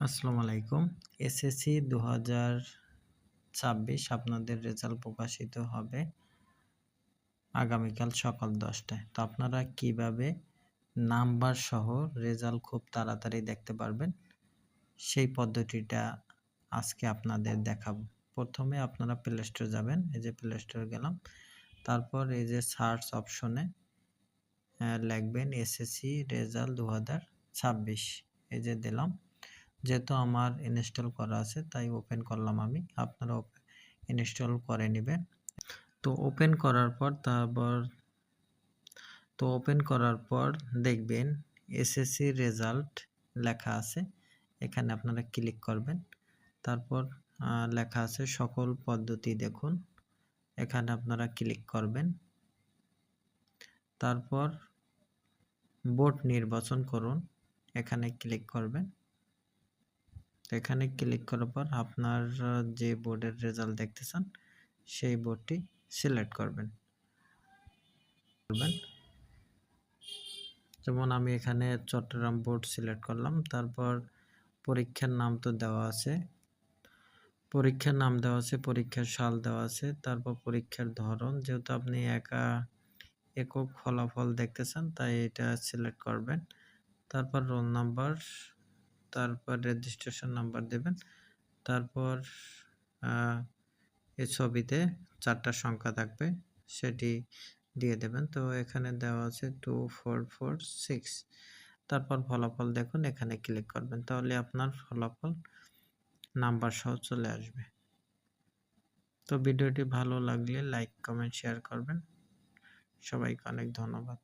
আসসালামু আলাইকুম। এসএসসি ২০২৬ আপনাদের রেজাল্ট প্রকাশিত হবে আগামীকাল সকাল ১০টায়। তো আপনারা কিভাবে নাম্বার সহ রেজাল্ট খুব তাড়াতাড়ি দেখতে পারবেন, সেই পদ্ধতিটা আজকে আপনাদের দেখাবো। প্রথমে আপনারা প্লে স্টোর যাবেন। এই যে প্লে স্টোরে গেলাম। তারপর এই যে সার্চ অপশনে লিখবেন এসএসসি রেজাল্ট ২০২৬। এই যে দিলাম। যেহেতু আমার ইনস্টল করা আছে তাই ওপেন করলাম আমি। আপনারা ইনস্টল করে নেবেন। তো ওপেন করার পর দেখবেন এসএসসি রেজাল্ট লেখা আছে। এখানে আপনারা ক্লিক করবেন। তারপর লেখা আছে সকল পদ্ধতি দেখুন। এখানে আপনারা ক্লিক করবেন। তারপর বোর্ড নির্বাচন করুন। এখানে ক্লিক করবেন। এখানে ক্লিক করার পর আপনার যে বোর্ডের রেজাল্ট দেখতেছেন সেই বোর্ডটি সিলেক্ট করবেন। যেমন আমি এখানে চট্টগ্রাম বোর্ড সিলেক্ট করলাম। তারপর পরীক্ষার নাম তো দেওয়া আছে, পরীক্ষার সাল দেওয়া আছে। তারপর পরীক্ষার ধরন, যেহেতু আপনি একক ফলাফল দেখতেছেন তাই এটা সিলেক্ট করবেন। তারপর রোল নাম্বার, তারপর রেজিস্ট্রেশন নাম্বার দেবেন। তারপর এই ছবিতে 4টা সংখ্যা থাকবে, সেটি দিয়ে দেবেন। তো এখানে দেওয়া আছে 2446। তারপর ফলাফল দেখুন, এখানে ক্লিক করবেন। তাহলে আপনার ফলাফল নাম্বার সহ চলে আসবে। তো ভিডিওটি ভালো লাগলে লাইক, কমেন্ট, শেয়ার করবেন। সবাইকে অনেক ধন্যবাদ।